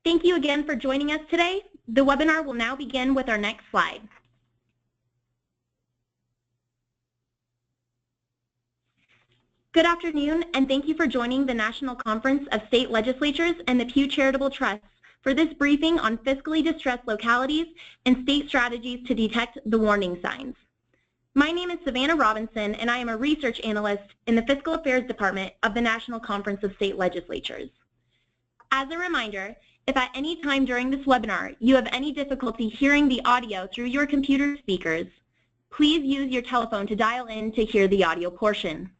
Thank you again for joining us today. The webinar will now begin with our next slide. Good afternoon, and thank you for joining the National Conference of State Legislatures and the Pew Charitable Trusts for this briefing on fiscally distressed localities and state strategies to detect the warning signs. My name is Savannah Robinson, and I am a research analyst in the Fiscal Affairs Department of the National Conference of State Legislatures. As a reminder, if at any time during this webinar you have any difficulty hearing the audio through your computer speakers, please use your telephone to dial in to hear the audio portion.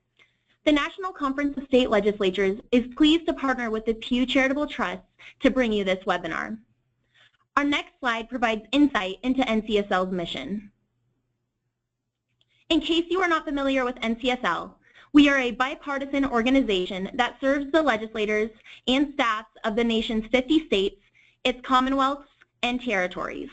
The National Conference of State Legislatures is pleased to partner with the Pew Charitable Trusts to bring you this webinar. Our next slide provides insight into NCSL's mission. In case you are not familiar with NCSL, we are a bipartisan organization that serves the legislators and staffs of the nation's 50 states, its commonwealths, and territories.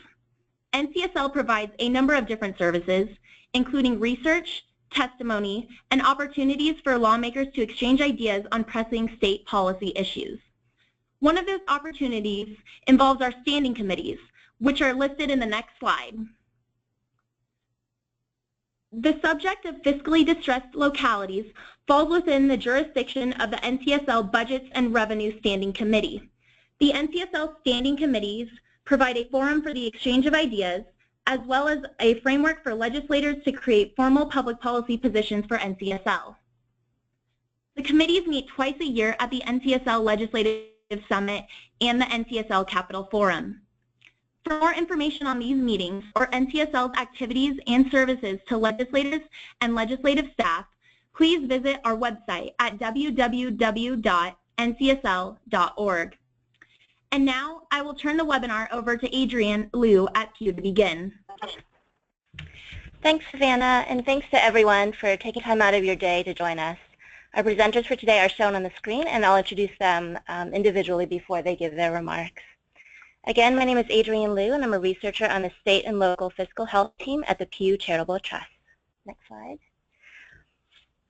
NCSL provides a number of different services, including research, testimony, and opportunities for lawmakers to exchange ideas on pressing state policy issues. One of those opportunities involves our standing committees, which are listed in the next slide. The subject of fiscally distressed localities falls within the jurisdiction of the NCSL Budgets and Revenue Standing Committee. The NCSL Standing Committees provide a forum for the exchange of ideas, as well as a framework for legislators to create formal public policy positions for NCSL. The committees meet twice a year at the NCSL Legislative Summit and the NCSL Capitol Forum. For more information on these meetings or NCSL's activities and services to legislators and legislative staff, please visit our website at www.ncsl.org. And now I will turn the webinar over to Adrienne Liu at Pew to begin. Thanks, Savannah, and thanks to everyone for taking time out of your day to join us. Our presenters for today are shown on the screen, and I'll introduce them individually before they give their remarks. Again, my name is Adrienne Liu, and I'm a researcher on the state and local fiscal health team at the Pew Charitable Trust. Next slide.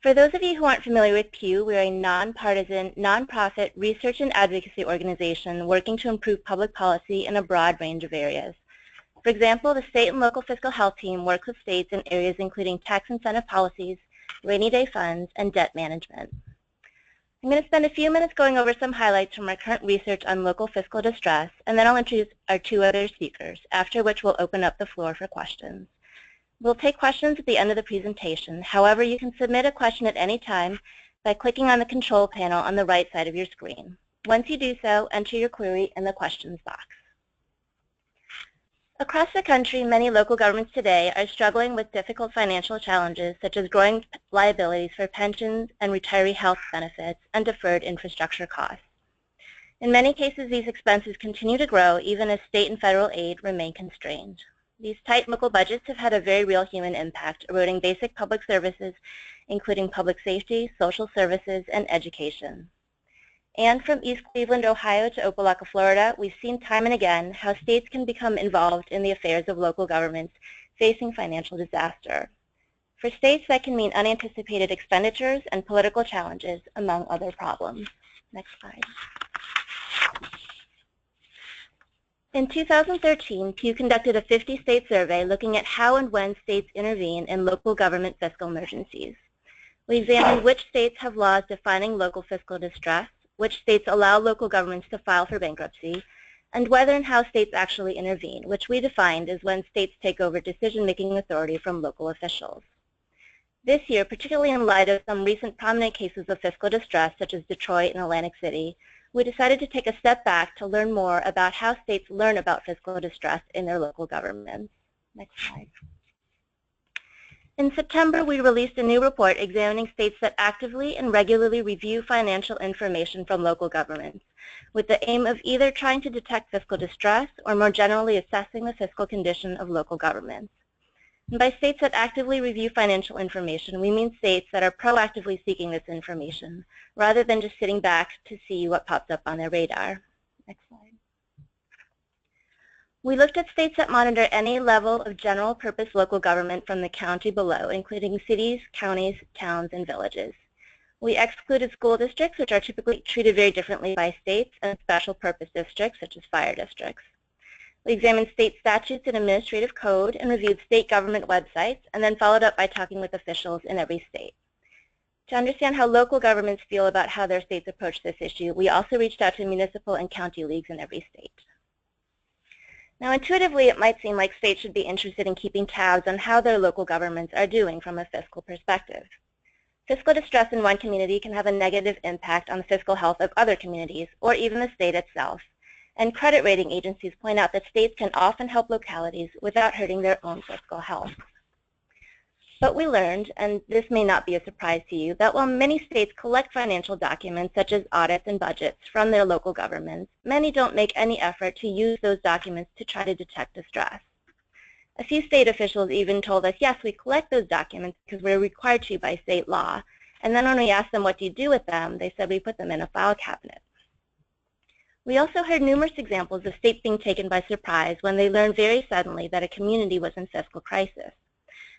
For those of you who aren't familiar with Pew, we're a nonpartisan, nonprofit research and advocacy organization working to improve public policy in a broad range of areas. For example, the state and local fiscal health team works with states in areas including tax incentive policies, rainy day funds, and debt management. I'm going to spend a few minutes going over some highlights from our current research on local fiscal distress, and then I'll introduce our two other speakers, after which we'll open up the floor for questions. We'll take questions at the end of the presentation. However, you can submit a question at any time by clicking on the control panel on the right side of your screen. Once you do so, enter your query in the questions box. Across the country, many local governments today are struggling with difficult financial challenges such as growing liabilities for pensions and retiree health benefits and deferred infrastructure costs. In many cases, these expenses continue to grow even as state and federal aid remain constrained. These tight local budgets have had a very real human impact, eroding basic public services, including public safety, social services, and education. And from East Cleveland, Ohio to Opelika, Florida, we've seen time and again how states can become involved in the affairs of local governments facing financial disaster. For states, that can mean unanticipated expenditures and political challenges, among other problems. Next slide. In 2013, Pew conducted a 50-state survey looking at how and when states intervene in local government fiscal emergencies. We examined which states have laws defining local fiscal distress, which states allow local governments to file for bankruptcy, and whether and how states actually intervene, which we defined as when states take over decision-making authority from local officials. This year, particularly in light of some recent prominent cases of fiscal distress, such as Detroit and Atlantic City, we decided to take a step back to learn more about how states learn about fiscal distress in their local governments. Next slide. In September, we released a new report examining states that actively and regularly review financial information from local governments, with the aim of either trying to detect fiscal distress or more generally assessing the fiscal condition of local governments. And by states that actively review financial information, we mean states that are proactively seeking this information, rather than just sitting back to see what pops up on their radar. Next slide. We looked at states that monitor any level of general purpose local government from the county below, including cities, counties, towns, and villages. We excluded school districts, which are typically treated very differently by states, and special purpose districts, such as fire districts. We examined state statutes and administrative code and reviewed state government websites, and then followed up by talking with officials in every state. To understand how local governments feel about how their states approach this issue, we also reached out to municipal and county leagues in every state. Now, intuitively, it might seem like states should be interested in keeping tabs on how their local governments are doing from a fiscal perspective. Fiscal distress in one community can have a negative impact on the fiscal health of other communities, or even the state itself. And credit rating agencies point out that states can often help localities without hurting their own fiscal health. But we learned, and this may not be a surprise to you, that while many states collect financial documents such as audits and budgets from their local governments, many don't make any effort to use those documents to try to detect distress. A few state officials even told us, yes, we collect those documents because we're required to by state law. And then when we asked them, what do you do with them, they said we put them in a file cabinet. We also heard numerous examples of states being taken by surprise when they learned very suddenly that a community was in fiscal crisis.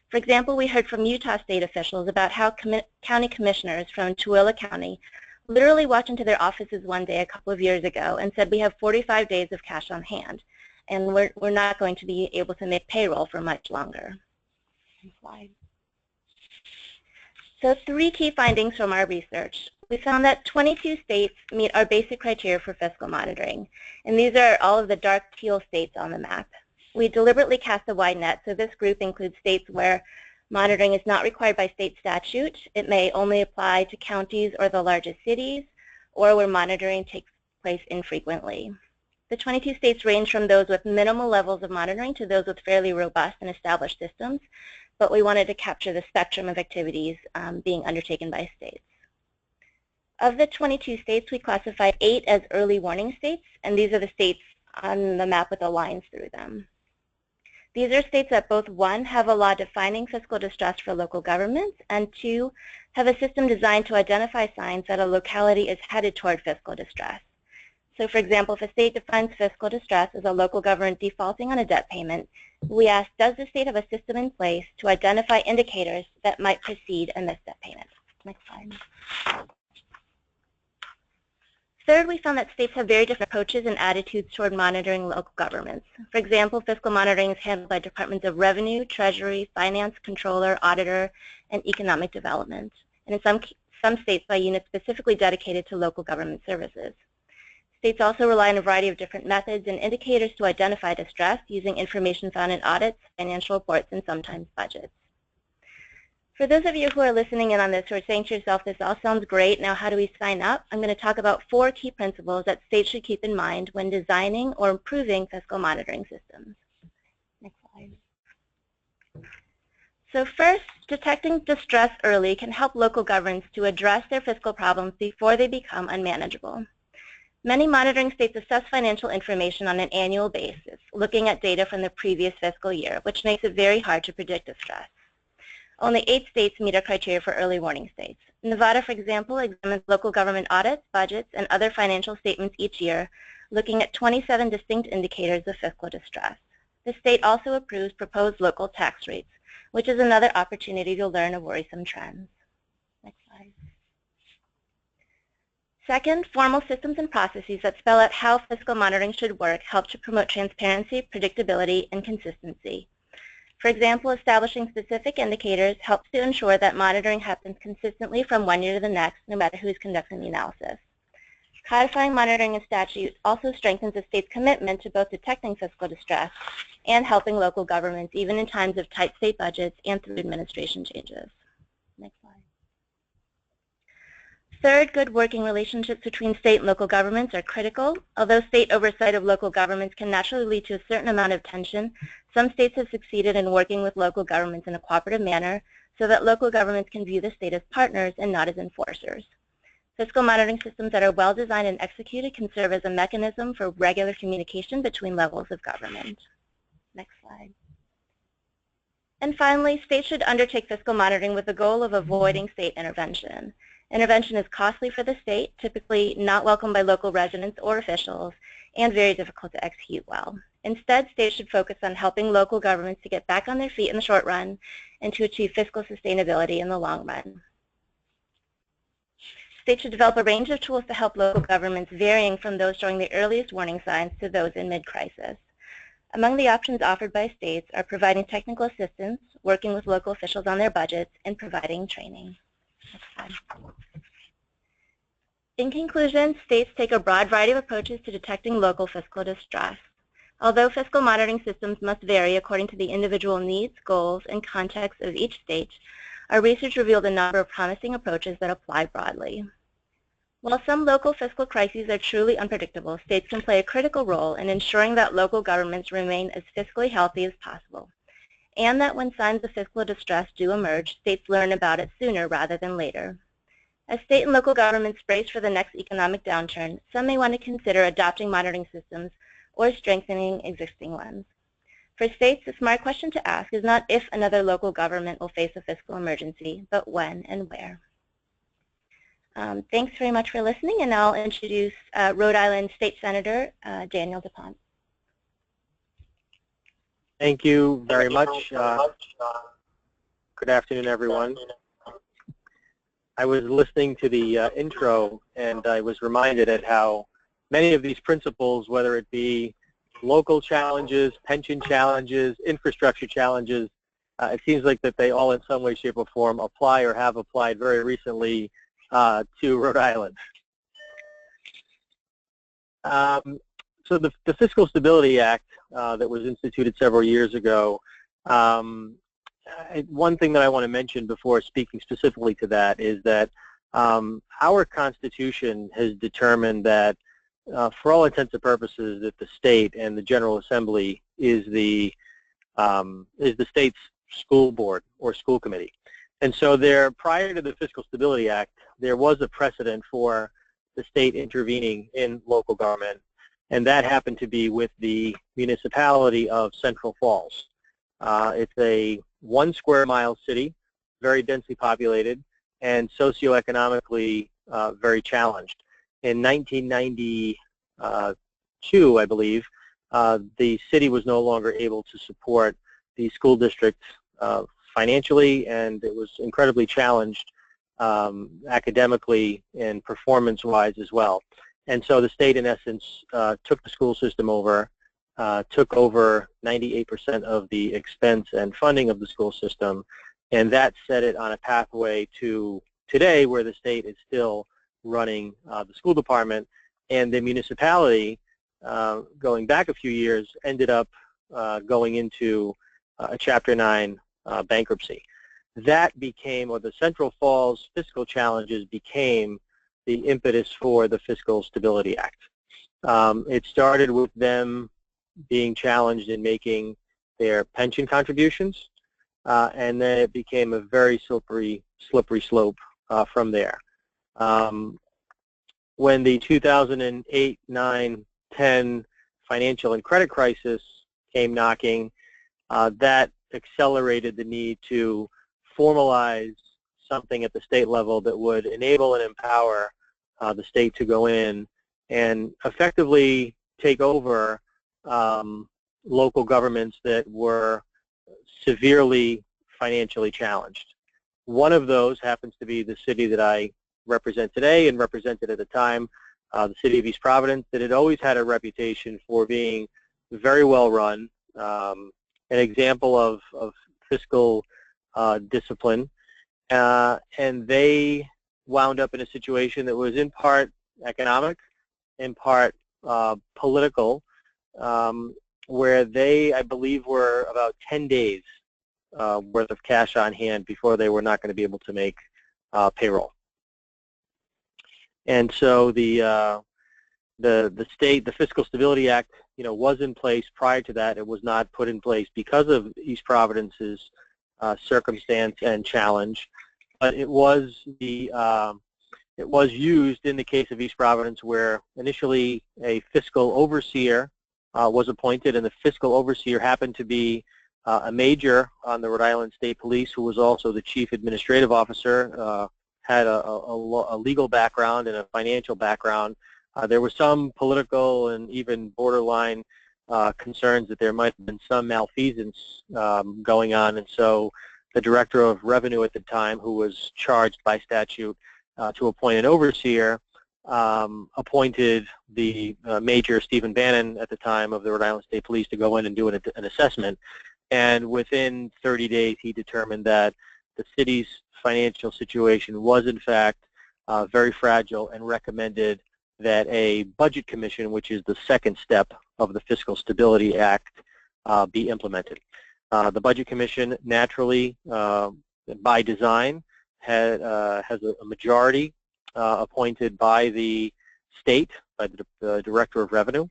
For example, we heard from Utah state officials about how county commissioners from Tooele County literally walked into their offices one day a couple of years ago and said, we have 45 days of cash on hand, and we're not going to be able to make payroll for much longer. Next slide. So 3 key findings from our research. We found that 22 states meet our basic criteria for fiscal monitoring, and these are all of the dark teal states on the map. We deliberately cast a wide net, so this group includes states where monitoring is not required by state statute. It may only apply to counties or the largest cities, or where monitoring takes place infrequently. The 22 states range from those with minimal levels of monitoring to those with fairly robust and established systems, but we wanted to capture the spectrum of activities being undertaken by states. Of the 22 states, we classified 8 as early warning states, and these are the states on the map with the lines through them. These are states that both, 1, have a law defining fiscal distress for local governments, and 2, have a system designed to identify signs that a locality is headed toward fiscal distress. So for example, if a state defines fiscal distress as a local government defaulting on a debt payment, we ask, does the state have a system in place to identify indicators that might precede a missed debt payment? Next slide. Third, we found that states have very different approaches and attitudes toward monitoring local governments. For example, fiscal monitoring is handled by departments of revenue, treasury, finance, controller, auditor, and economic development, and in some states by units specifically dedicated to local government services. States also rely on a variety of different methods and indicators to identify distress using information found in audits, financial reports, and sometimes budgets. For those of you who are listening in on this, who are saying to yourself, this all sounds great, now how do we sign up? I'm going to talk about 4 key principles that states should keep in mind when designing or improving fiscal monitoring systems. Next slide. So first, detecting distress early can help local governments to address their fiscal problems before they become unmanageable. Many monitoring states assess financial information on an annual basis, looking at data from the previous fiscal year, which makes it very hard to predict distress. Only 8 states meet our criteria for early warning states. Nevada, for example, examines local government audits, budgets, and other financial statements each year, looking at 27 distinct indicators of fiscal distress. The state also approves proposed local tax rates, which is another opportunity to learn of worrisome trends. Next slide. Second, formal systems and processes that spell out how fiscal monitoring should work help to promote transparency, predictability, and consistency. For example, establishing specific indicators helps to ensure that monitoring happens consistently from one year to the next, no matter who is conducting the analysis. Codifying monitoring in statute also strengthens the state's commitment to both detecting fiscal distress and helping local governments, even in times of tight state budgets and through administration changes. Next slide. Third, good working relationships between state and local governments are critical. Although state oversight of local governments can naturally lead to a certain amount of tension, some states have succeeded in working with local governments in a cooperative manner so that local governments can view the state as partners and not as enforcers. Fiscal monitoring systems that are well designed and executed can serve as a mechanism for regular communication between levels of government. Next slide. And finally, states should undertake fiscal monitoring with the goal of avoiding state intervention. Intervention is costly for the state, typically not welcomed by local residents or officials, and very difficult to execute well. Instead, states should focus on helping local governments to get back on their feet in the short run and to achieve fiscal sustainability in the long run. States should develop a range of tools to help local governments, varying from those showing the earliest warning signs to those in mid-crisis. Among the options offered by states are providing technical assistance, working with local officials on their budgets, and providing training. Next slide. In conclusion, states take a broad variety of approaches to detecting local fiscal distress. Although fiscal monitoring systems must vary according to the individual needs, goals, and context of each state, our research revealed a number of promising approaches that apply broadly. While some local fiscal crises are truly unpredictable, states can play a critical role in ensuring that local governments remain as fiscally healthy as possible, and that when signs of fiscal distress do emerge, states learn about it sooner rather than later. As state and local governments brace for the next economic downturn, some may want to consider adopting monitoring systems or strengthening existing ones. For states, the smart question to ask is not if another local government will face a fiscal emergency, but when and where. Thanks very much for listening, and I'll introduce Rhode Island State Senator Daniel DePonte. Thank you very much. Good afternoon, everyone. I was listening to the intro, and I was reminded at how many of these principles, whether it be local challenges, pension challenges, infrastructure challenges, it seems like that they all in some way, shape, or form apply or have applied very recently to Rhode Island. So the Fiscal Stability Act that was instituted several years ago, one thing that I want to mention before speaking specifically to that is that our Constitution has determined that for all intents and purposes that the state and the General Assembly is the state's school board or school committee. And so prior to the Fiscal Stability Act, there was a precedent for the state intervening in local government, and that happened to be with the municipality of Central Falls. It's a 1 square mile city, very densely populated, and socioeconomically very challenged. In 1992, I believe, the city was no longer able to support the school district financially, and it was incredibly challenged academically and performance-wise as well. And so the state, in essence, took the school system over, took over 98% of the expense and funding of the school system, and that set it on a pathway to today where the state is still running the school department, and the municipality, going back a few years, ended up going into a Chapter 9 bankruptcy. That became, or the Central Falls fiscal challenges became the impetus for the Fiscal Stability Act. It started with them being challenged in making their pension contributions, and then it became a very slippery slope from there. When the 2008, 9, 10 financial and credit crisis came knocking, that accelerated the need to formalize something at the state level that would enable and empower the state to go in and effectively take over local governments that were severely financially challenged. One of those happens to be the city that I represent today and represented at the time, the city of East Providence, that had always had a reputation for being very well run, an example of fiscal discipline, and they wound up in a situation that was in part economic, in part political, where they, I believe, were about 10 days worth of cash on hand before they were not going to be able to make payroll. And so the Fiscal Stability Act, was in place prior to that. It was not put in place because of East Providence's circumstance and challenge, but it was used in the case of East Providence, where initially a fiscal overseer was appointed, and the fiscal overseer happened to be a major on the Rhode Island State Police, who was also the chief administrative officer, had a legal background and a financial background. There was some political and even borderline concerns that there might have been some malfeasance going on, and so the director of revenue at the time, who was charged by statute to appoint an overseer, appointed the Major Stephen Bannon at the time of the Rhode Island State Police to go in and do an assessment. And within 30 days, he determined that the city's financial situation was, in fact, very fragile, and recommended that a budget commission, which is the second step of the Fiscal Stability Act, be implemented. The Budget Commission, naturally, by design, has a majority appointed by the state, by the Director of Revenue.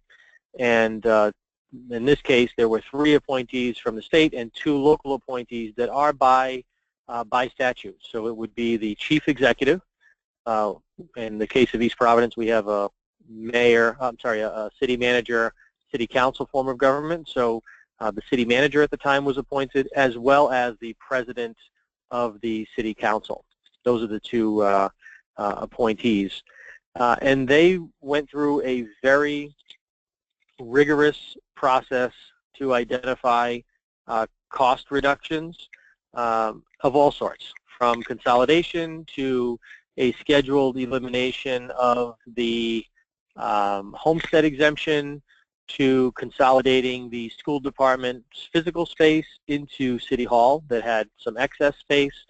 And in this case, there were 3 appointees from the state and 2 local appointees that are by statute. So it would be the chief executive. In the case of East Providence, we have a city manager, city council form of government. So the city manager at the time was appointed, as well as the president of the city council. Those are the 2 appointees. And they went through a very rigorous process to identify cost reductions of all sorts, from consolidation to a scheduled elimination of the homestead exemption, to consolidating the school department's physical space into City Hall that had some excess space.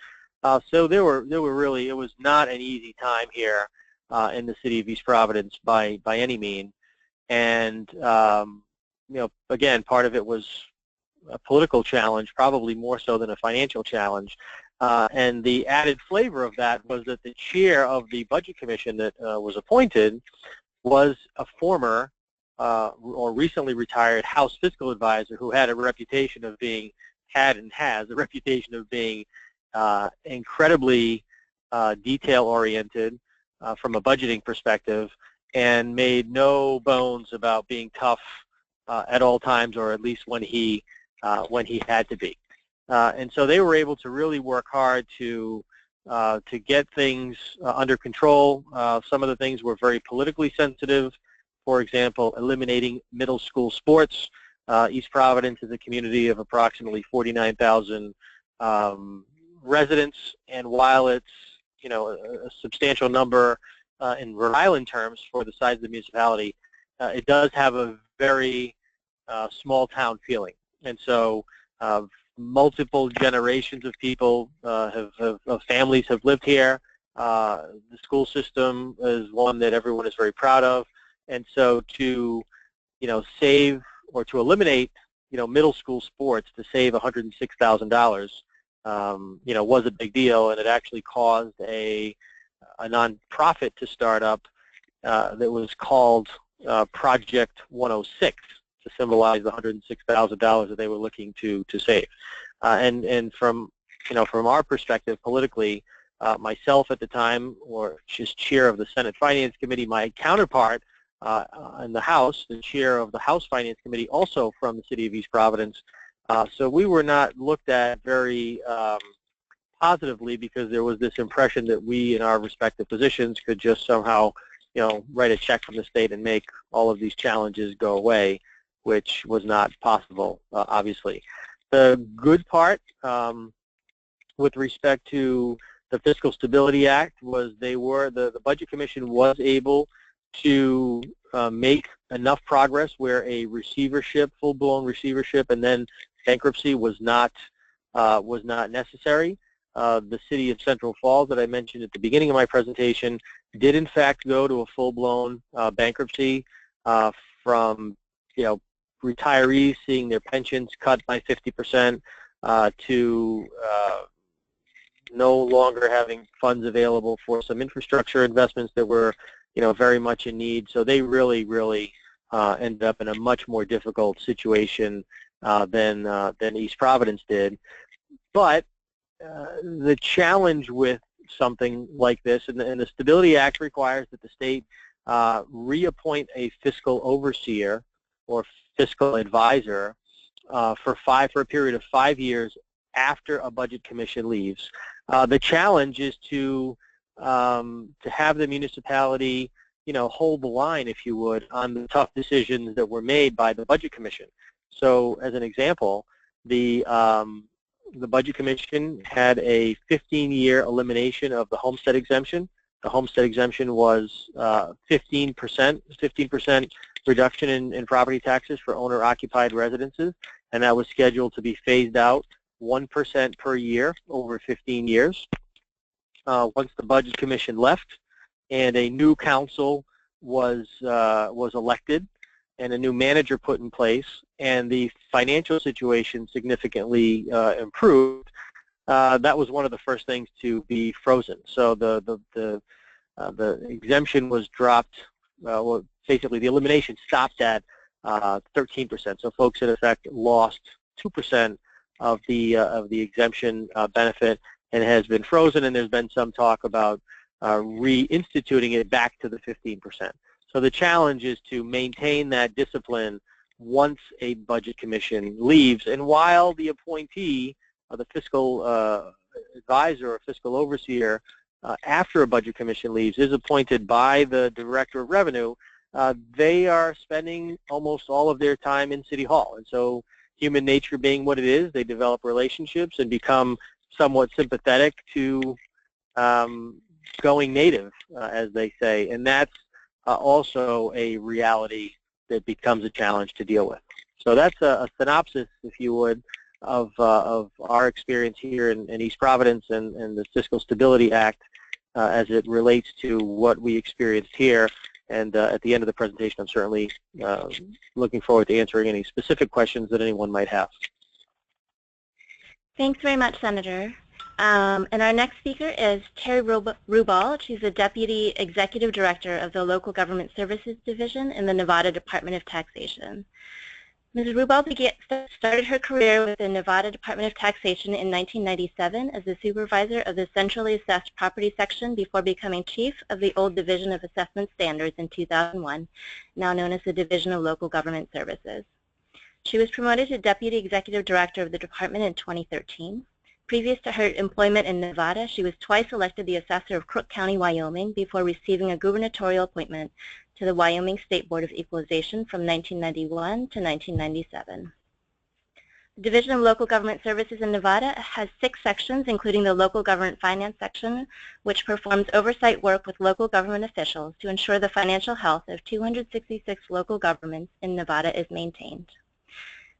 So there were really, it was not an easy time here in the city of East Providence by any means. And again, part of it was a political challenge, probably more so than a financial challenge. And the added flavor of that was that the chair of the Budget Commission that was appointed was a former or recently retired House Fiscal Advisor who had a reputation of being, has a reputation of being incredibly detail-oriented from a budgeting perspective, and made no bones about being tough at all times, or at least when he had to be. And so they were able to really work hard to get things under control. Some of the things were very politically sensitive. For example, eliminating middle school sports. East Providence is a community of approximately 49,000 residents, and while it's a substantial number in Rhode Island terms for the size of the municipality, it does have a very small town feeling. And so multiple generations of people, of families have lived here. The school system is one that everyone is very proud of. And so to, save or to eliminate, middle school sports, to save $106,000, was a big deal, and it actually caused a nonprofit to start up that was called Project 106 to symbolize the $106,000 that they were looking to save. And from our perspective politically, myself at the time, or just chair of the Senate Finance Committee, my counterpart in the House, the chair of the House Finance Committee, also from the city of East Providence. So we were not looked at very positively, because there was this impression that we, in our respective positions, could just somehow, write a check from the state and make all of these challenges go away, which was not possible, obviously. The good part with respect to the Fiscal Stability Act was the Budget Commission was able to make enough progress where a receivership, full-blown receivership, and then bankruptcy was not necessary. The city of Central Falls that I mentioned at the beginning of my presentation did in fact go to a full-blown bankruptcy from retirees seeing their pensions cut by 50% to no longer having funds available for some infrastructure investments that were very much in need. So they really ended up in a much more difficult situation than East Providence did. But the challenge with something like this, and the Stability Act requires that the state reappoint a fiscal overseer or fiscal advisor for a period of 5 years after a budget commission leaves. The challenge is to have the municipality, hold the line, if you would, on the tough decisions that were made by the Budget Commission. So, as an example, the Budget Commission had a 15-year elimination of the homestead exemption The homestead exemption was 15% reduction in property taxes for owner-occupied residences, and that was scheduled to be phased out 1% per year over 15 years. Once the Budget Commission left and a new council was elected and a new manager put in place and the financial situation significantly improved, that was one of the first things to be frozen. So the exemption was dropped, well, basically the elimination stopped at 13%. So folks in effect lost 2% of the exemption benefit, and has been frozen, and there's been some talk about reinstituting it back to the 15%. So the challenge is to maintain that discipline once a Budget Commission leaves, and while the appointee, the fiscal advisor or fiscal overseer, after a Budget Commission leaves, is appointed by the Director of Revenue, they are spending almost all of their time in City Hall. And so human nature being what it is, they develop relationships and become somewhat sympathetic to going native, as they say. And that's also a reality that becomes a challenge to deal with. So that's a synopsis, if you would, of our experience here in East Providence and the Fiscal Stability Act as it relates to what we experienced here. And at the end of the presentation, I'm certainly looking forward to answering any specific questions that anyone might have. Thanks very much, Senator. And our next speaker is Terry Rubal. She's the Deputy Executive Director of the Local Government Services Division in the Nevada Department of Taxation. Ms. Rubal started her career with the Nevada Department of Taxation in 1997 as the supervisor of the Centrally Assessed Property Section before becoming chief of the old Division of Assessment Standards in 2001, now known as the Division of Local Government Services. She was promoted to Deputy Executive Director of the department in 2013. Previous to her employment in Nevada, she was twice elected the assessor of Crook County, Wyoming, before receiving a gubernatorial appointment to the Wyoming State Board of Equalization from 1991 to 1997. The Division of Local Government Services in Nevada has 6 sections, including the Local Government Finance section, which performs oversight work with local government officials to ensure the financial health of 266 local governments in Nevada is maintained.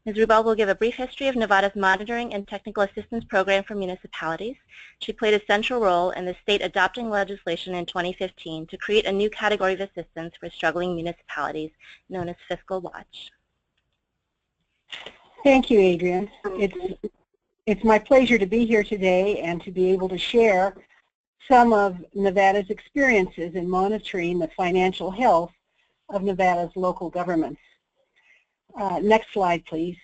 Ms. Rubal will give a brief history of Nevada's Monitoring and Technical Assistance Program for municipalities. She played a central role in the state adopting legislation in 2015 to create a new category of assistance for struggling municipalities known as Fiscal Watch. Thank you, Adrienne. It's my pleasure to be here today and to be able to share some of Nevada's experiences in monitoring the financial health of Nevada's local governments. Next slide, please.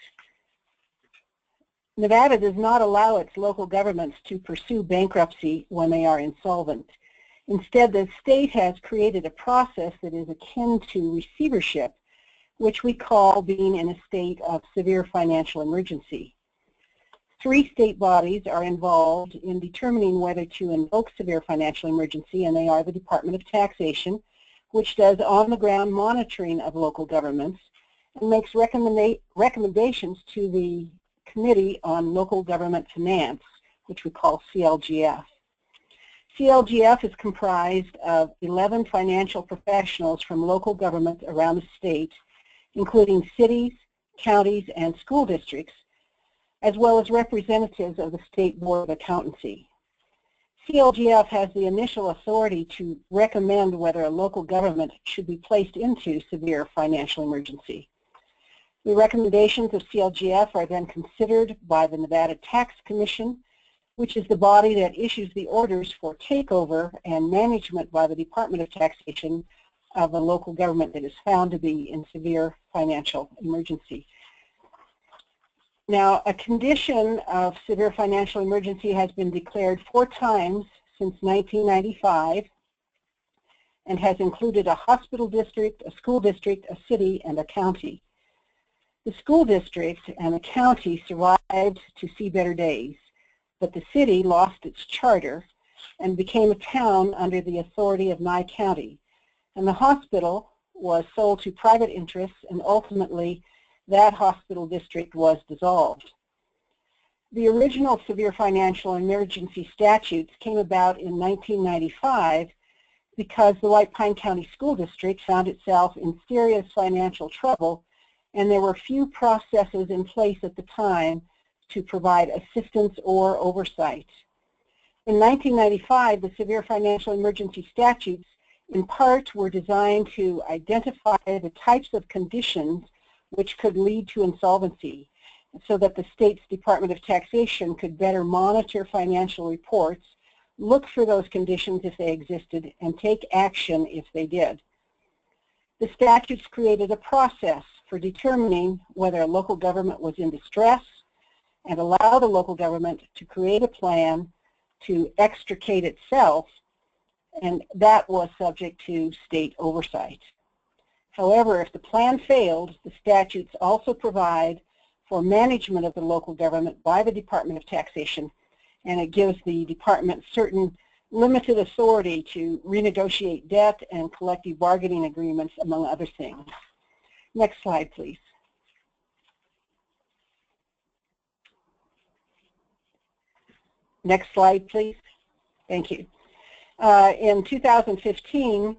Nevada does not allow its local governments to pursue bankruptcy when they are insolvent. Instead, the state has created a process that is akin to receivership, which we call being in a state of severe financial emergency. 3 state bodies are involved in determining whether to invoke severe financial emergency, and they are the Department of Taxation, which does on-the-ground monitoring of local governments and makes recommendations to the Committee on Local Government Finance, which we call CLGF. CLGF is comprised of 11 financial professionals from local government around the state, including cities, counties, and school districts, as well as representatives of the State Board of Accountancy. CLGF has the initial authority to recommend whether a local government should be placed into severe financial emergency. The recommendations of CLGF are then considered by the Nevada Tax Commission, which is the body that issues the orders for takeover and management by the Department of Taxation of a local government that is found to be in severe financial emergency. Now, a condition of severe financial emergency has been declared 4 times since 1995 and has included a hospital district, a school district, a city, and a county. The school district and the county survived to see better days, but the city lost its charter and became a town under the authority of Nye County. And the hospital was sold to private interests, and ultimately that hospital district was dissolved. The original severe financial emergency statutes came about in 1995 because the White Pine County School District found itself in serious financial trouble, and there were few processes in place at the time to provide assistance or oversight. In 1995, the Severe Financial Emergency Statutes, in part, were designed to identify the types of conditions which could lead to insolvency, so that the state's Department of Taxation could better monitor financial reports, look for those conditions if they existed, and take action if they did. The statutes created a process for determining whether a local government was in distress and allow the local government to create a plan to extricate itself, and that was subject to state oversight. However, if the plan failed, the statutes also provide for management of the local government by the Department of Taxation, and it gives the department certain limited authority to renegotiate debt and collective bargaining agreements, among other things. Next slide, please. Next slide, please. Thank you. In 2015,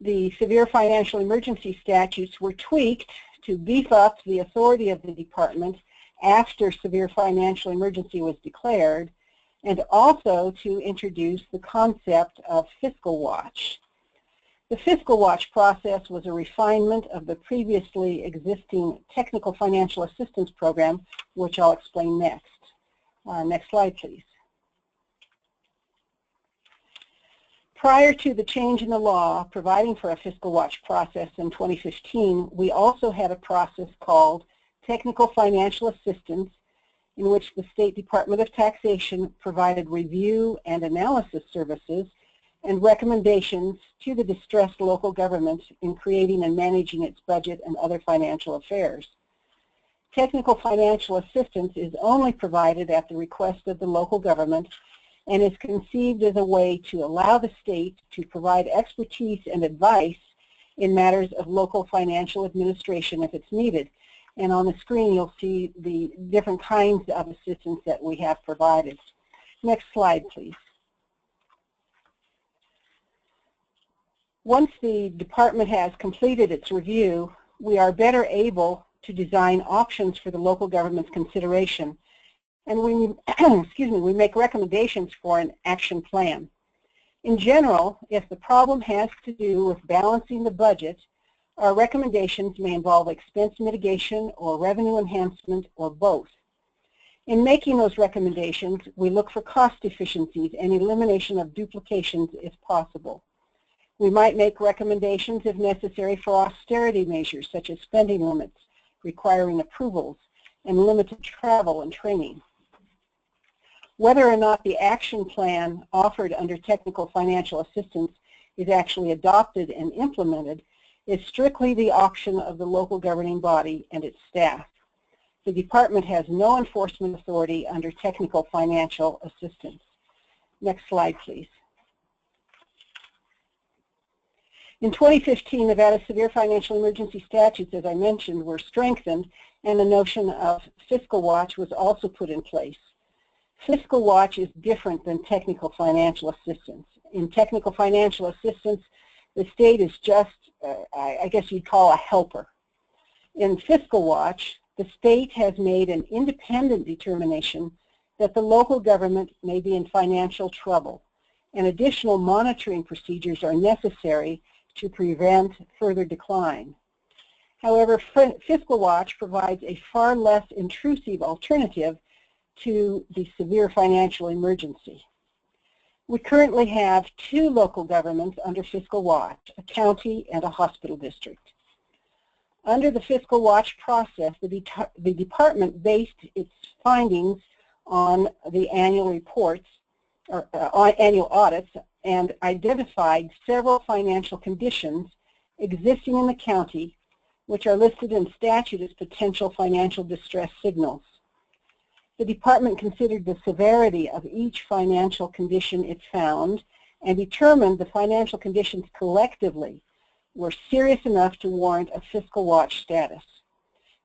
the Severe Financial Emergency Statutes were tweaked to beef up the authority of the department after severe financial emergency was declared, and also to introduce the concept of Fiscal Watch. The Fiscal Watch process was a refinement of the previously existing Technical Financial Assistance Program, which I'll explain next. Next slide, please. Prior to the change in the law providing for a Fiscal Watch process in 2015, we also had a process called Technical Financial Assistance, in which the State Department of Taxation provided review and analysis services and recommendations to the distressed local government in creating and managing its budget and other financial affairs. Technical financial assistance is only provided at the request of the local government and is conceived as a way to allow the state to provide expertise and advice in matters of local financial administration if it's needed. And on the screen you'll see the different kinds of assistance that we have provided. Next slide, please. Once the department has completed its review, we are better able to design options for the local government's consideration, and we, we make recommendations for an action plan. In general, if the problem has to do with balancing the budget, our recommendations may involve expense mitigation or revenue enhancement or both. In making those recommendations, we look for cost efficiencies and elimination of duplications if possible. We might make recommendations if necessary for austerity measures such as spending limits, requiring approvals, and limited travel and training. Whether or not the action plan offered under technical financial assistance is actually adopted and implemented is strictly the option of the local governing body and its staff. The department has no enforcement authority under technical financial assistance. Next slide, please. In 2015, Nevada's Severe Financial Emergency Statutes, as I mentioned, were strengthened, and the notion of Fiscal Watch was also put in place. Fiscal Watch is different than technical financial assistance. In technical financial assistance, the state is just, I guess you'd call a helper. In Fiscal Watch, the state has made an independent determination that the local government may be in financial trouble, and additional monitoring procedures are necessary to prevent further decline. However, Fiscal Watch provides a far less intrusive alternative to the severe financial emergency. We currently have 2 local governments under Fiscal Watch, a county and a hospital district. Under the Fiscal Watch process, the department based its findings on the annual reports, or annual audits, and identified several financial conditions existing in the county which are listed in statute as potential financial distress signals. The department considered the severity of each financial condition it found and determined the financial conditions collectively were serious enough to warrant a Fiscal Watch status.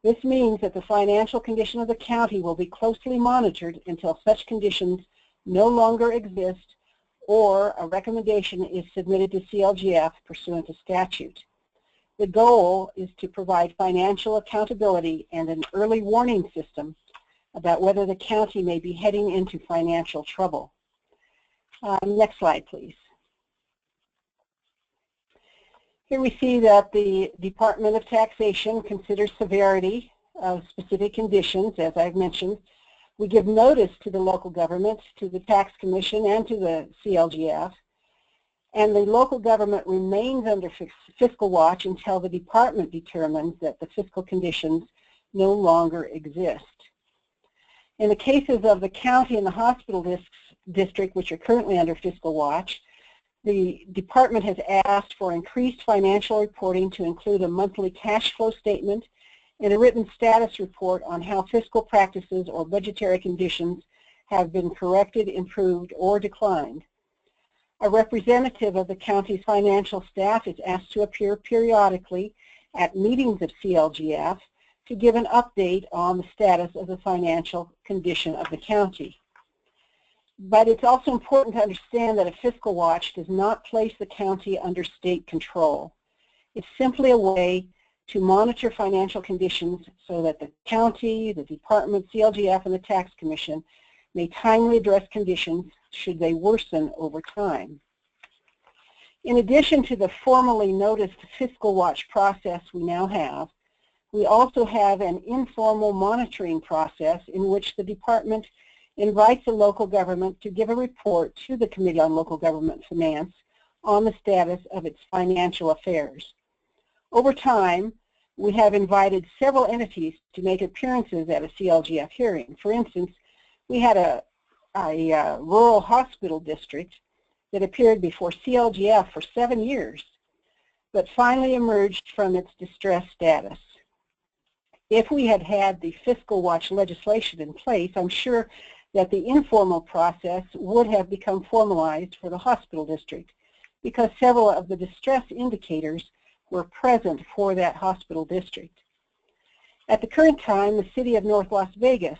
This means that the financial condition of the county will be closely monitored until such conditions no longer exist or a recommendation is submitted to CLGF pursuant to statute. The goal is to provide financial accountability and an early warning system about whether the county may be heading into financial trouble. Next slide, please. Here we see that the Department of Taxation considers severity of specific conditions, as I've mentioned. We give notice to the local government, to the Tax Commission, and to the CLGF, and the local government remains under Fiscal Watch until the department determines that the fiscal conditions no longer exist. In the cases of the county and the hospital district, which are currently under Fiscal Watch, the department has asked for increased financial reporting to include a monthly cash flow statement and a written status report on how fiscal practices or budgetary conditions have been corrected, improved, or declined. A representative of the county's financial staff is asked to appear periodically at meetings of CLGF to give an update on the status of the financial condition of the county. But it's also important to understand that a Fiscal Watch does not place the county under state control. It's simply a way to monitor financial conditions so that the county, the department, CLGF, and the Tax Commission may timely address conditions should they worsen over time. In addition to the formally noticed Fiscal Watch process we now have, we also have an informal monitoring process in which the department invites the local government to give a report to the Committee on Local Government Finance on the status of its financial affairs. Over time, we have invited several entities to make appearances at a CLGF hearing. For instance, we had a rural hospital district that appeared before CLGF for 7 years, but finally emerged from its distressed status. If we had had the Fiscal Watch legislation in place, I'm sure that the informal process would have become formalized for the hospital district because several of the distress indicators were present for that hospital district. At the current time, the City of North Las Vegas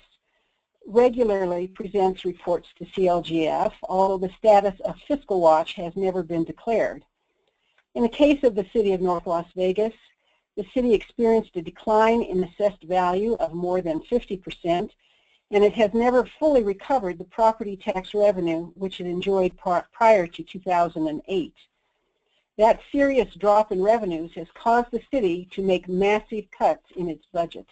regularly presents reports to CLGF, although the status of Fiscal Watch has never been declared. In the case of the City of North Las Vegas, the city experienced a decline in assessed value of more than 50%, and it has never fully recovered the property tax revenue which it enjoyed prior to 2008. That serious drop in revenues has caused the city to make massive cuts in its budget.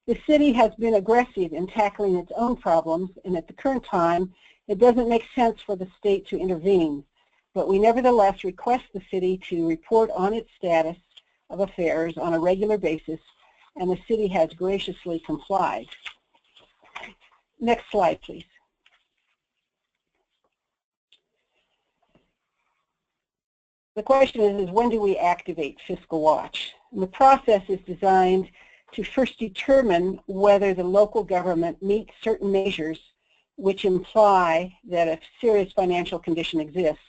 The city has been aggressive in tackling its own problems, and at the current time, it doesn't make sense for the state to intervene, but we nevertheless request the city to report on its status of affairs on a regular basis, and the city has graciously complied. Next slide, please. The question is when do we activate Fiscal Watch? And the process is designed to first determine whether the local government meets certain measures which imply that a serious financial condition exists,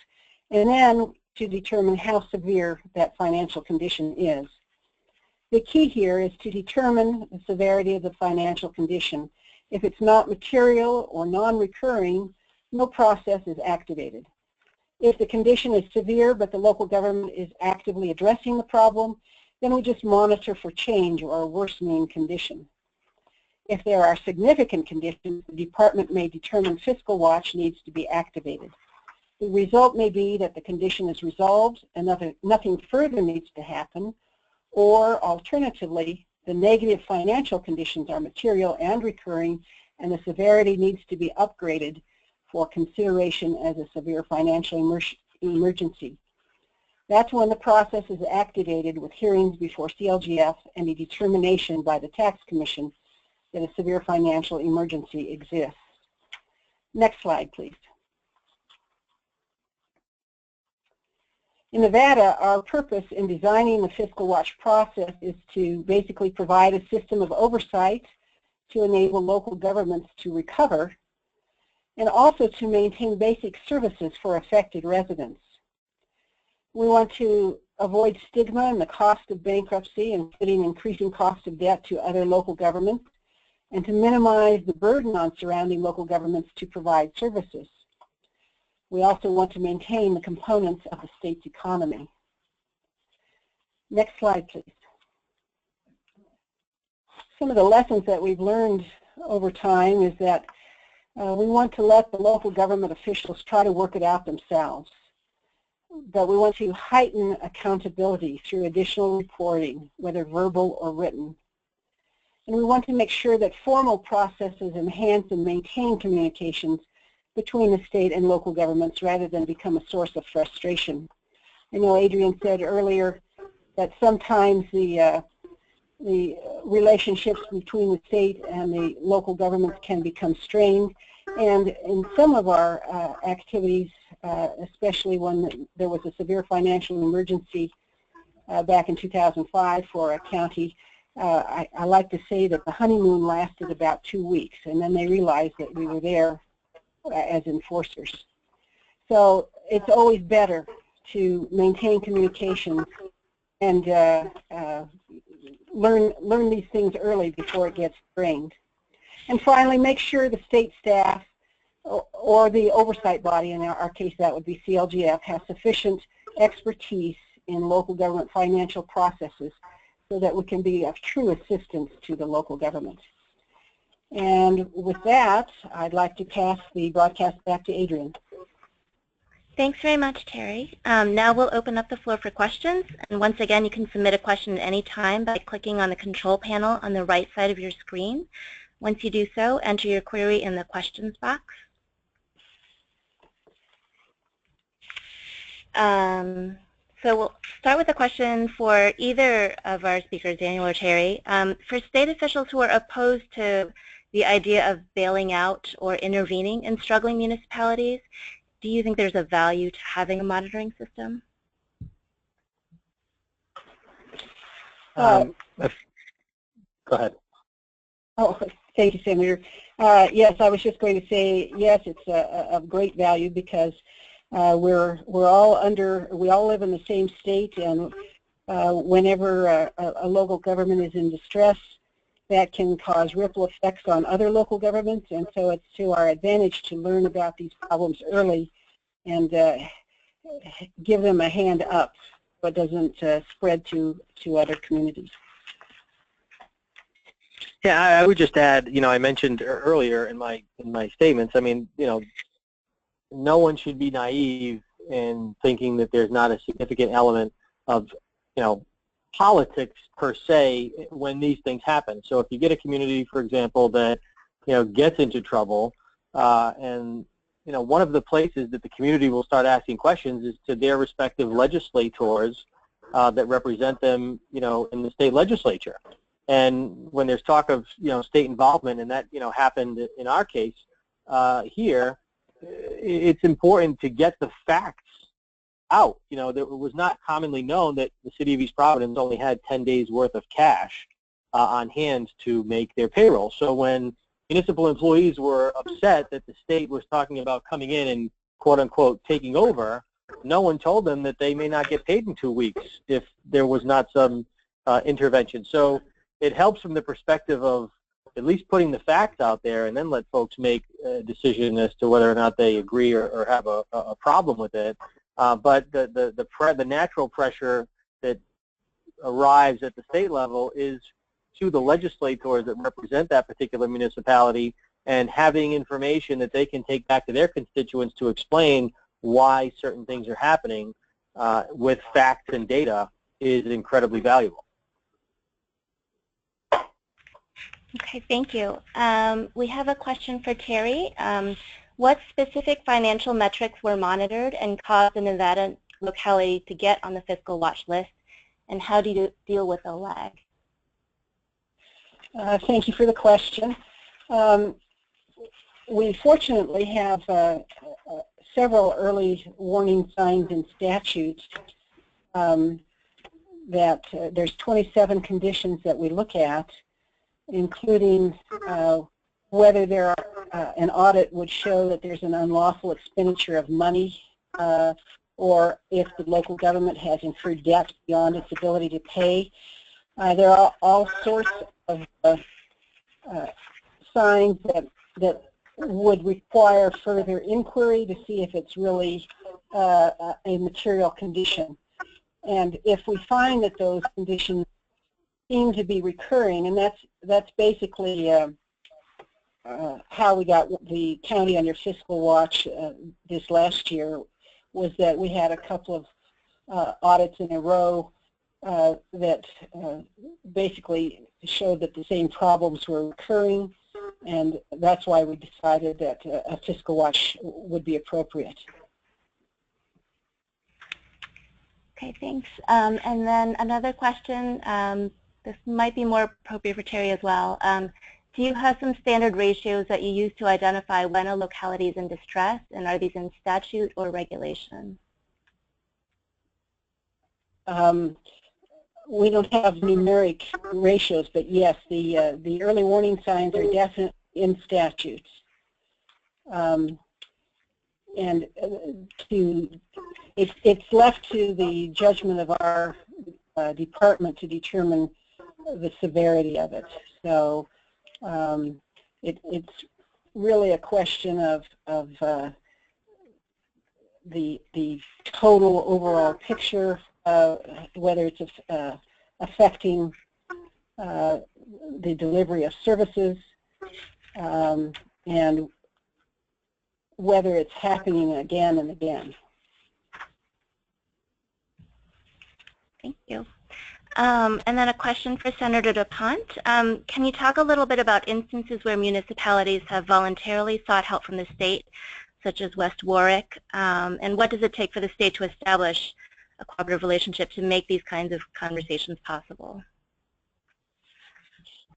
and then to determine how severe that financial condition is. The key here is to determine the severity of the financial condition. If it's not material or non-recurring, no process is activated. If the condition is severe but the local government is actively addressing the problem, then we just monitor for change or a worsening condition. If there are significant conditions, the department may determine Fiscal Watch needs to be activated. The result may be that the condition is resolved and nothing further needs to happen, or alternatively, the negative financial conditions are material and recurring, and the severity needs to be upgraded for consideration as a severe financial emergency. That's when the process is activated with hearings before CLGF and a determination by the Tax Commission that a severe financial emergency exists. Next slide, please. In Nevada, our purpose in designing the Fiscal Watch process is to basically provide a system of oversight to enable local governments to recover and also to maintain basic services for affected residents. We want to avoid stigma and the cost of bankruptcy, including increasing cost of debt to other local governments, and to minimize the burden on surrounding local governments to provide services. We also want to maintain the components of the state's economy. Next slide, please. Some of the lessons that we've learned over time is that we want to let the local government officials try to work it out themselves. But we want to heighten accountability through additional reporting, whether verbal or written. And we want to make sure that formal processes enhance and maintain communications between the state and local governments rather than become a source of frustration. I know Adrian said earlier that sometimes the relationships between the state and the local governments can become strained. And in some of our activities, especially when there was a severe financial emergency back in 2005 for a county, I like to say that the honeymoon lasted about 2 weeks, and then they realized that we were there as enforcers. So it's always better to maintain communications and learn these things early before it gets strained. And finally, make sure the state staff or the oversight body, in our case that would be CLGF, has sufficient expertise in local government financial processes so that we can be of true assistance to the local government. And with that, I'd like to pass the broadcast back to Adrian. Thanks very much, Terry. Now we'll open up the floor for questions. And once again, you can submit a question at any time by clicking on the control panel on the right side of your screen. Once you do so, enter your query in the questions box. So we'll start with a question for either of our speakers, Daniel or Terry. For state officials who are opposed to the idea of bailing out or intervening in struggling municipalities, do you think there's a value to having a monitoring system? Go ahead. Oh, thank you, Senator. Yes, I was just going to say yes, it's of great value because we all live in the same state, and whenever a local government is in distress, that can cause ripple effects on other local governments, and so it's to our advantage to learn about these problems early and give them a hand up so it doesn't spread to other communities. Yeah, I would just add, I mentioned earlier in my statements, I mean, no one should be naive in thinking that there's not a significant element of, politics per se when these things happen. So if you get a community, for example, that, gets into trouble, and, one of the places that the community will start asking questions is to their respective legislators that represent them, in the state legislature. And when there's talk of, state involvement, and that, happened in our case here, it's important to get the facts out. It was not commonly known that the city of East Providence only had 10 days worth of cash on hand to make their payroll. So when municipal employees were upset that the state was talking about coming in and quote-unquote taking over, no one told them that they may not get paid in 2 weeks if there was not some intervention. So it helps from the perspective of at least putting the facts out there, and then let folks make a decision as to whether or not they agree or have a problem with it. But the natural pressure that arrives at the state level is to the legislators that represent that particular municipality, and having information that they can take back to their constituents to explain why certain things are happening with facts and data is incredibly valuable. Okay, thank you. We have a question for Terry. What specific financial metrics were monitored and caused the Nevada locality to get on the Fiscal Watch list, and how do you deal with a lag? Thank you for the question. We fortunately have several early warning signs and statutes that there's 27 conditions that we look at, including whether there are, an audit would show that there's an unlawful expenditure of money, or if the local government has incurred debt beyond its ability to pay. There are all sorts of signs that would require further inquiry to see if it's really a material condition. And if we find that those conditions seem to be recurring, and that's basically how we got the county under Fiscal Watch this last year, was that we had a couple of audits in a row that basically showed that the same problems were recurring, and that's why we decided that a Fiscal Watch would be appropriate. Okay, thanks. And then another question, this might be more appropriate for Terry as well. Do you have some standard ratios that you use to identify when a locality is in distress, and are these in statute or regulation? We don't have numeric ratios, but yes, the early warning signs are definitely in statutes. And it's left to the judgment of our department to determine the severity of it. So it's really a question of the total overall picture, whether it's affecting the delivery of services, and whether it's happening again and again. Thank you. And then a question for Senator Ponte. Can you talk a little bit about instances where municipalities have voluntarily sought help from the state, such as West Warwick, and what does it take for the state to establish a cooperative relationship to make these kinds of conversations possible?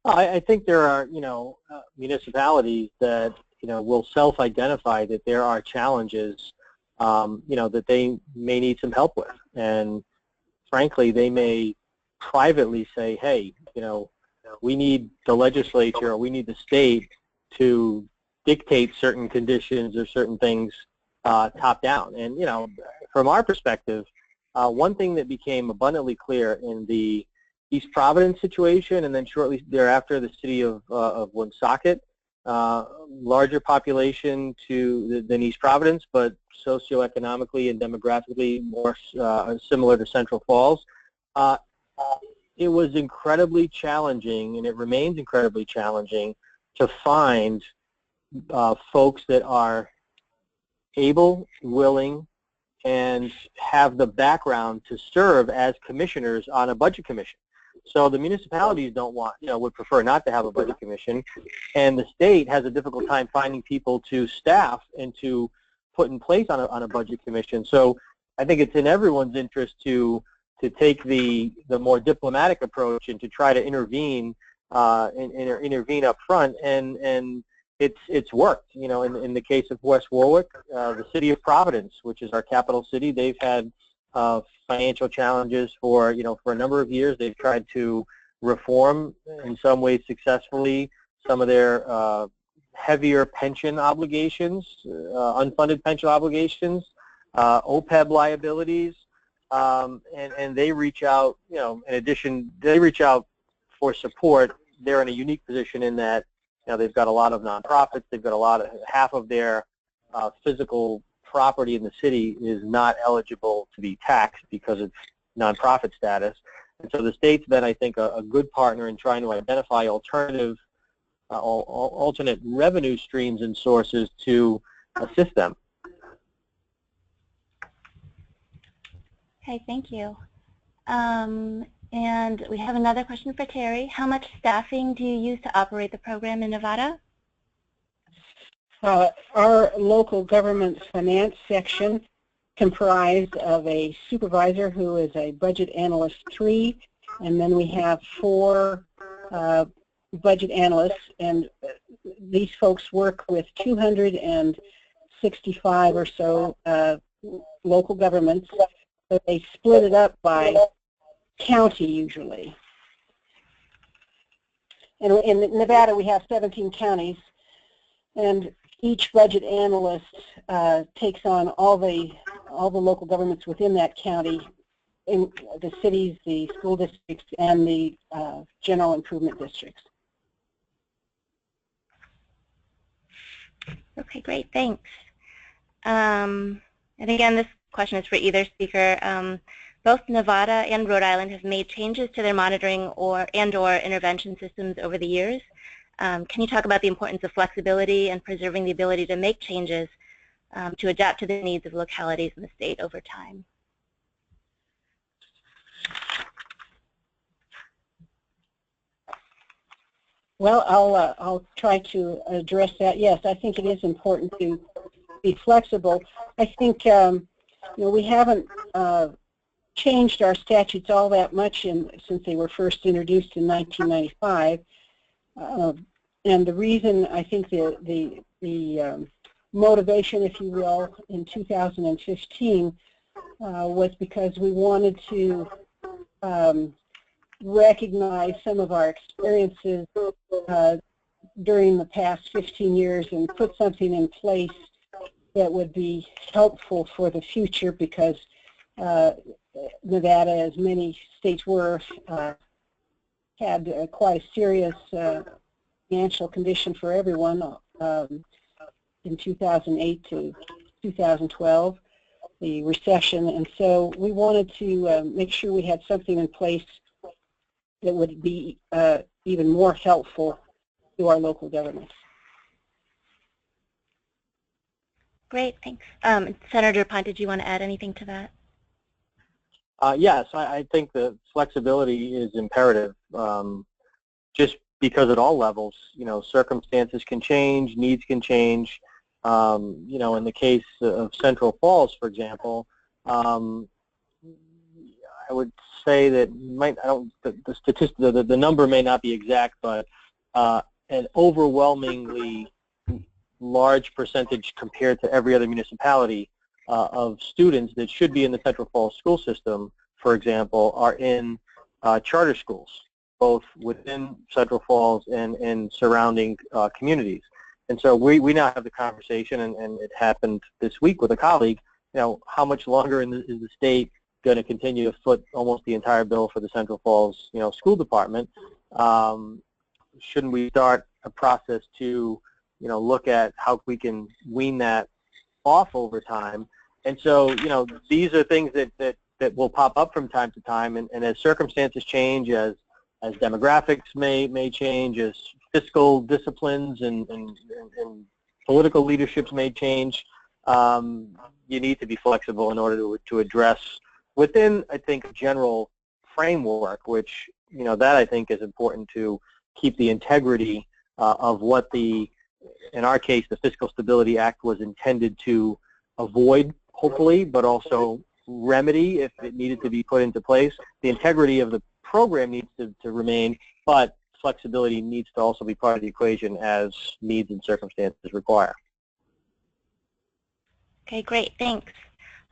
I think there are, municipalities that, will self-identify that there are challenges, that they may need some help with. And frankly, they may privately say, hey, we need the legislature or we need the state to dictate certain conditions or certain things top down. And, from our perspective, one thing that became abundantly clear in the East Providence situation, and then shortly thereafter the city of Woonsocket, larger population than East Providence, but socioeconomically and demographically more similar to Central Falls. It was incredibly challenging, and it remains incredibly challenging to find folks that are able, willing, and have the background to serve as commissioners on a budget commission. So the municipalities don't want, would prefer not to have a budget commission, and the state has a difficult time finding people to staff and to put in place on a budget commission. So I think it's in everyone's interest to take the more diplomatic approach and to try to intervene intervene up front, and it's worked. In the case of West Warwick, the city of Providence, which is our capital city, they've had financial challenges for a number of years. They've tried to reform, in some ways successfully, some of their heavier pension obligations, unfunded pension obligations, OPEB liabilities, and they reach out. In addition, they reach out for support. They're in a unique position in that they've got a lot of nonprofits. They've got half of their physical property in the city is not eligible to be taxed because of nonprofit status. And so the state's been, I think, a good partner in trying to identify alternate revenue streams and sources to assist them. Okay, thank you. And we have another question for Terry. How much staffing do you use to operate the program in Nevada? Our local government finance section comprised of a supervisor who is a budget analyst 3, and then we have 4 budget analysts, and these folks work with 265 or so local governments. So they split it up by county usually. And in Nevada we have 17 counties, and each budget analyst takes on all the local governments within that county, in the cities, the school districts, and the general improvement districts. Okay, great, thanks. And again, this question is for either speaker. Both Nevada and Rhode Island have made changes to their monitoring and/or intervention systems over the years. Can you talk about the importance of flexibility and preserving the ability to make changes to adapt to the needs of localities in the state over time? Well, I'll try to address that. Yes, I think it is important to be flexible. I think we haven't changed our statutes all that much since they were first introduced in 1995. And the reason, I think the motivation, if you will, in 2015 was because we wanted to recognize some of our experiences during the past 15 years and put something in place that would be helpful for the future, because Nevada, as many states were, had quite a serious financial condition for everyone in 2008 to 2012, the recession. And so we wanted to make sure we had something in place that would be even more helpful to our local governments. Great, thanks. Senator Ponte, did you want to add anything to that? Yes, I think that flexibility is imperative, just because at all levels, circumstances can change, needs can change. In the case of Central Falls, for example, I would say that the number may not be exact, but an overwhelmingly large percentage compared to every other municipality of students that should be in the Central Falls school system, for example, are in charter schools, both within Central Falls and in surrounding communities. And so we now have the conversation, and it happened this week with a colleague, how much longer is the state going to continue to foot almost the entire bill for the Central Falls, school department? Shouldn't we start a process to, look at how we can wean that off over time? And so, these are things that will pop up from time to time, and as circumstances change, as demographics may change, as fiscal disciplines and political leaderships may change, you need to be flexible in order to address within, I think, a general framework, which, that I think is important to keep the integrity of what in our case, the Fiscal Stability Act was intended to avoid, hopefully, but also remedy if it needed to be put into place. The integrity of the program needs to remain, but flexibility needs to also be part of the equation as needs and circumstances require. Okay, great, thanks.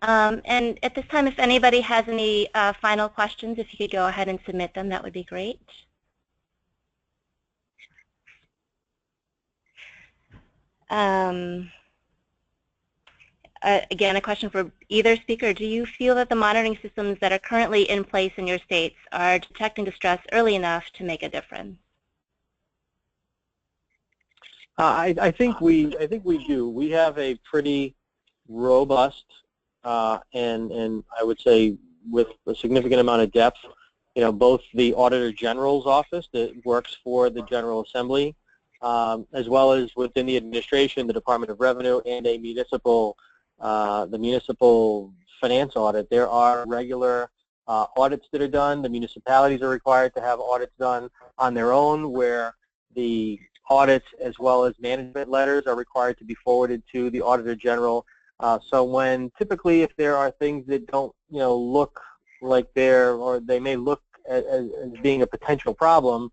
And at this time, if anybody has any final questions, if you could go ahead and submit them, that would be great. Again, a question for either speaker. Do you feel that the monitoring systems that are currently in place in your states are detecting distress early enough to make a difference? I think we do. We have a pretty robust and I would say with a significant amount of depth, both the Auditor General's office that works for the General Assembly, as well as within the administration, the Department of Revenue, and the municipal finance audit. There are regular audits that are done. The municipalities are required to have audits done on their own, where the audits as well as management letters are required to be forwarded to the Auditor General. So when typically if there are things that don't look like they may look as being a potential problem,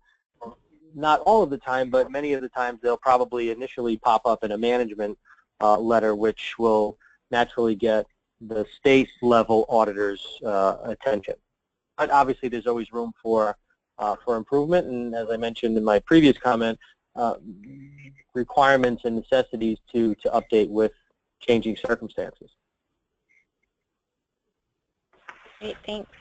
not all of the time, but many of the times they'll probably initially pop up in a management letter, which will naturally get the state level auditors' attention. But obviously there's always room for improvement, and as I mentioned in my previous comment, requirements and necessities to update with changing circumstances. Great, thanks.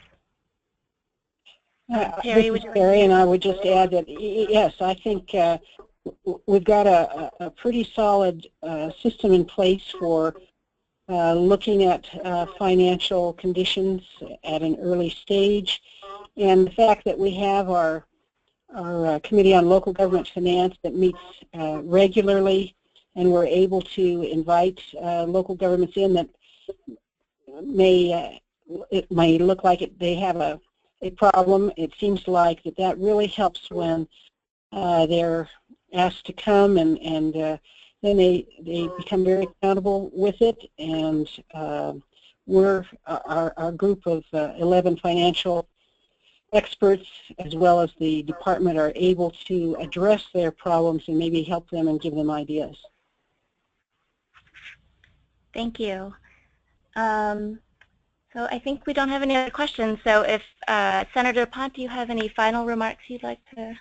Terry, and I would just add that, yes, I think we've got a pretty solid system in place for looking at financial conditions at an early stage, and the fact that we have our Committee on Local Government Finance that meets regularly, and we're able to invite local governments in that it may look like they have a problem. It seems like that really helps when they're asked to come, and then they become very accountable with it. And our group of 11 financial experts, as well as the department, are able to address their problems and maybe help them and give them ideas. Thank you. So I think we don't have any other questions. So if Senator Ponte, do you have any final remarks you'd like to?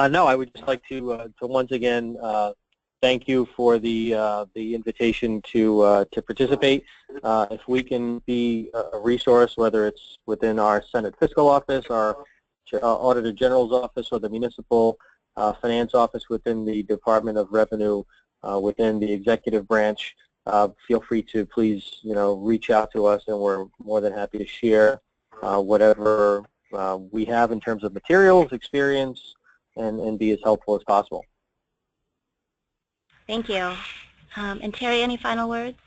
No, I would just like to once again thank you for the invitation to participate. If we can be a resource, whether it's within our Senate Fiscal Office, our Auditor General's Office, or the Municipal Finance Office within the Department of Revenue, within the Executive Branch, feel free to please, reach out to us, and we're more than happy to share whatever we have in terms of materials, experience, and be as helpful as possible. Thank you. And Terry, any final words?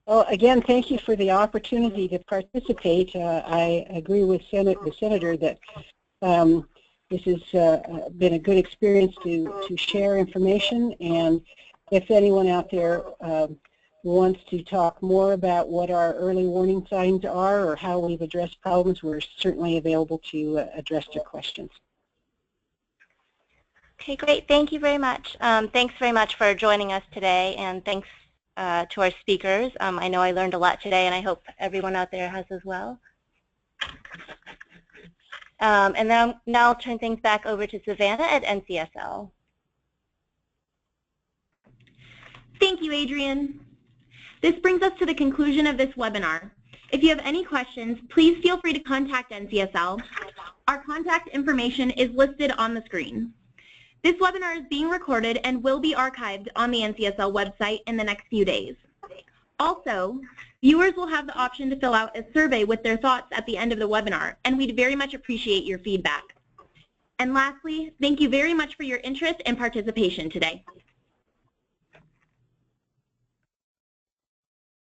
Well, again, thank you for the opportunity to participate. I agree with the Senator that this has been a good experience to share information, and if anyone out there wants to talk more about what our early warning signs are or how we've addressed problems, we're certainly available to address their questions. Okay, great. Thank you very much. Thanks very much for joining us today, and thanks to our speakers. I know I learned a lot today, and I hope everyone out there has as well. And then now I'll turn things back over to Savannah at NCSL. Thank you, Adrienne. This brings us to the conclusion of this webinar. If you have any questions, please feel free to contact NCSL. Our contact information is listed on the screen. This webinar is being recorded and will be archived on the NCSL website in the next few days. Also, viewers will have the option to fill out a survey with their thoughts at the end of the webinar, and we'd very much appreciate your feedback. And lastly, thank you very much for your interest and participation today.